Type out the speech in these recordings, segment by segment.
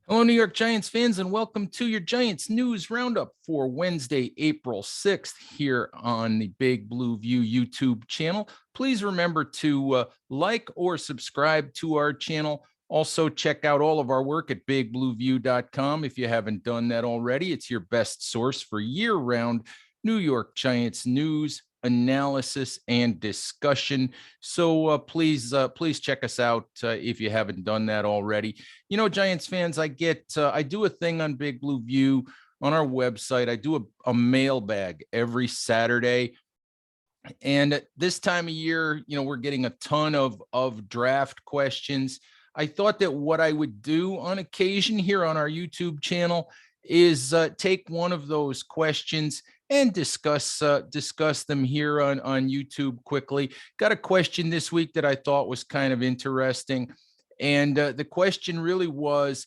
Hello, New York Giants fans, and welcome to your Giants News Roundup for Wednesday, April 6th, here on the Big Blue View YouTube channel. Please remember to like or subscribe to our channel. Also, check out all of our work at bigblueview.com if you haven't done that already. It's your best source for year-round New York Giants news, analysis, and discussion. So please check us out if you haven't done that already. You know, Giants fans, I do a thing on Big Blue View on our website. I do a mailbag every Saturday. And at this time of year, you know, we're getting a ton of draft questions. I thought that what I would do on occasion here on our YouTube channel is take one of those questions and discuss them here on YouTube quickly. Got a question this week that I thought was kind of interesting. And the question really was,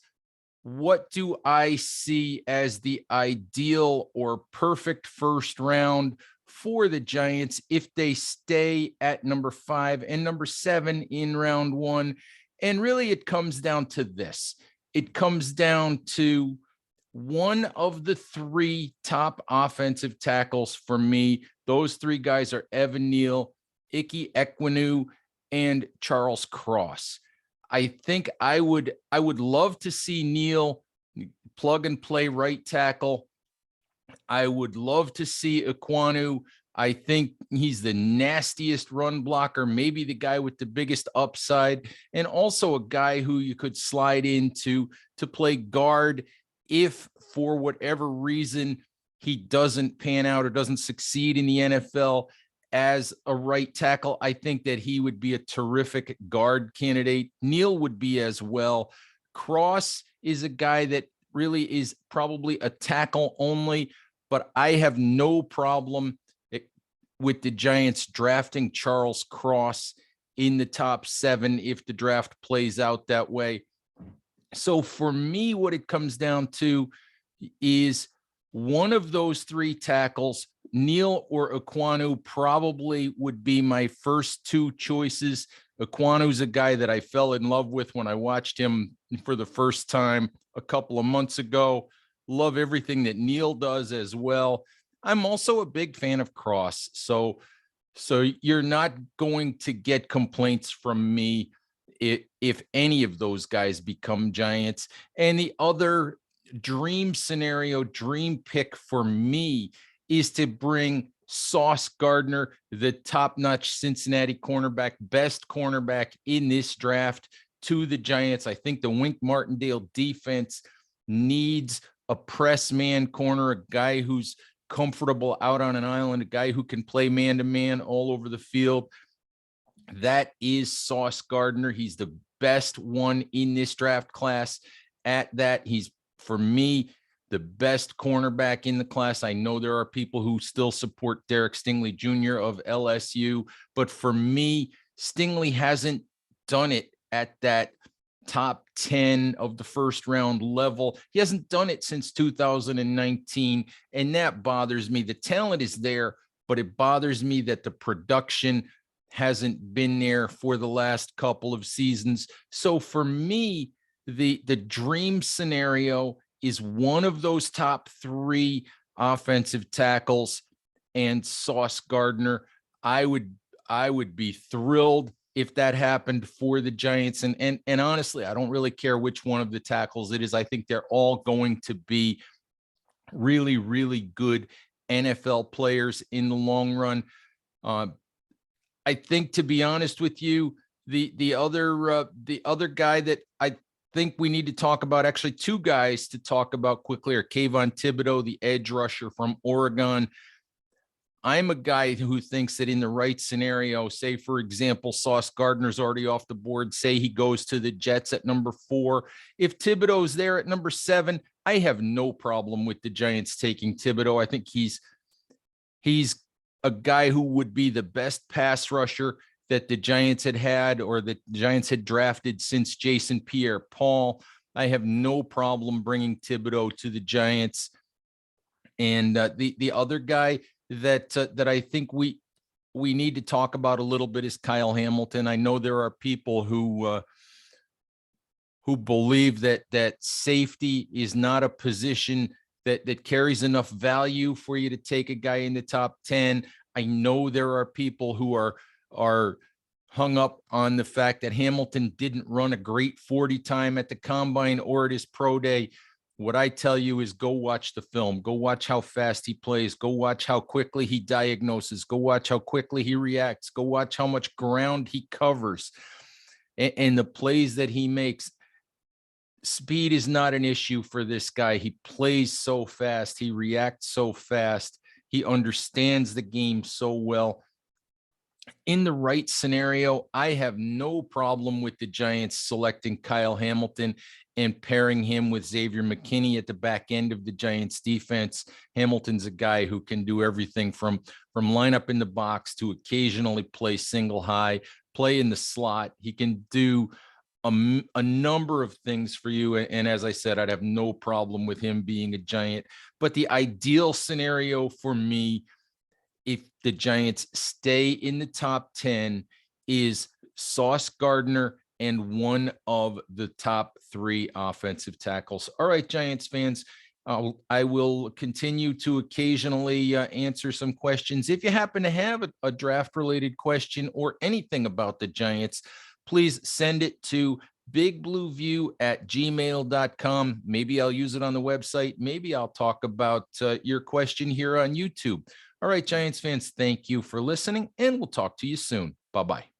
what do I see as the ideal or perfect first round for the Giants if they stay at number 5 and number 7 in round 1? And really, it comes down to this. It comes down to one of the 3 top offensive tackles for me. Those 3 guys are Evan Neal, Ike Ekwonu, and Charles Cross. I think I would love to see Neal plug and play right tackle. I would love to see Ekwonu. I think he's the nastiest run blocker, maybe the guy with the biggest upside, and also a guy who you could slide into to play guard if for whatever reason he doesn't pan out or doesn't succeed in the NFL as a right tackle. I think that he would be a terrific guard candidate. Neal would be as well. Cross is a guy that really is probably a tackle only, but I have no problem with the Giants drafting Charles Cross in the top 7 if the draft plays out that way. So for me, what it comes down to is one of those 3 tackles, Neal or Ekwonu, probably would be my first 2 choices. Ekwonu's a guy that I fell in love with when I watched him for the first time a couple of months ago. Love everything that Neal does as well. I'm also a big fan of Cross. So you're not going to get complaints from me if any of those guys become Giants. And the other dream scenario, dream pick for me is to bring Sauce Gardner, the top-notch Cincinnati cornerback, best cornerback in this draft, to the Giants. I think the Wink Martindale defense needs a press man corner, a guy who's comfortable out on an island, a guy who can play man-to-man all over the field. That is Sauce Gardner. He's the best one in this draft class at that. He's, for me, the best cornerback in the class. I know there are people who still support Derek Stingley Jr. of LSU, but for me, Stingley hasn't done it at that top 10 of the first round level. He hasn't done it since 2019, and that bothers me. The talent is there, but it bothers me that the production hasn't been there for the last couple of seasons. So for me, the dream scenario is one of those top 3 offensive tackles and Sauce Gardner. I would be thrilled if that happened for the Giants. And honestly, I don't really care which one of the tackles it is. I think they're all going to be really, really good NFL players in the long run. I think, to be honest with you, the other guy that I think we need to talk about, actually 2 guys to talk about quickly, are Kayvon Thibodeaux, the edge rusher from Oregon. I'm a guy who thinks that in the right scenario, say, for example, Sauce Gardner's already off the board, say he goes to the Jets at number 4. If Thibodeau's there at number 7, I have no problem with the Giants taking Thibodeaux. I think he's a guy who would be the best pass rusher that the Giants had or that the Giants had drafted since Jason Pierre-Paul. I have no problem bringing Thibodeaux to the Giants. And the other guy that I think we need to talk about a little bit is Kyle Hamilton. I know there are people who who believe that safety is not a position that carries enough value for you to take a guy in the top 10. I know there are people who are hung up on the fact that Hamilton didn't run a great 40 time at the combine or at his pro day. What I tell you is go watch the film, go watch how fast he plays, go watch how quickly he diagnoses, go watch how quickly he reacts, go watch how much ground he covers and the plays that he makes. Speed is not an issue for this guy. He plays so fast. He reacts so fast. He understands the game so well. In the right scenario, I have no problem with the Giants selecting Kyle Hamilton and pairing him with Xavier McKinney at the back end of the Giants defense. Hamilton's a guy who can do everything from lineup in the box to occasionally play single high, play in the slot. He can do a number of things for you. And as I said, I'd have no problem with him being a Giant. But the ideal scenario for me, if the Giants stay in the top 10, is Sauce Gardner and one of the top 3 offensive tackles. All right, Giants fans, I will continue to occasionally answer some questions. If you happen to have a draft-related question or anything about the Giants, please send it to bigblueview@gmail.com. Maybe I'll use it on the website. Maybe I'll talk about your question here on YouTube. All right, Giants fans, thank you for listening, and we'll talk to you soon. Bye-bye.